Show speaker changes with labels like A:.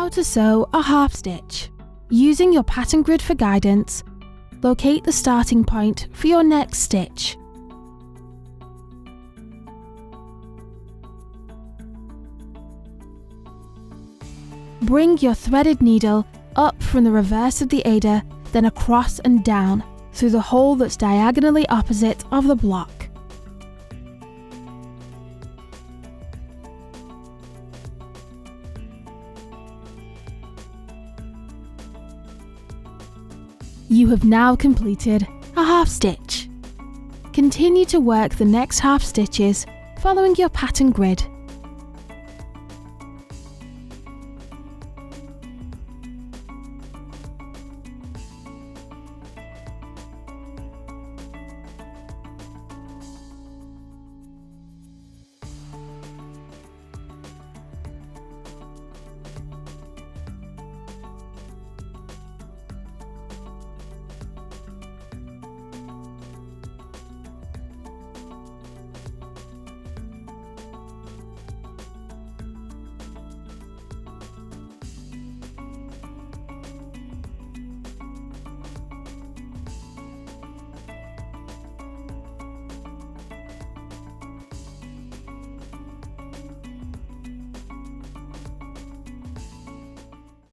A: How to sew a half stitch. Using your pattern grid for guidance, locate the starting point for your next stitch. Bring your threaded needle up from the reverse of the Ada, then across and down through the hole that's diagonally opposite of the block. You have now completed a half stitch. Continue to work the next half stitches following your pattern grid.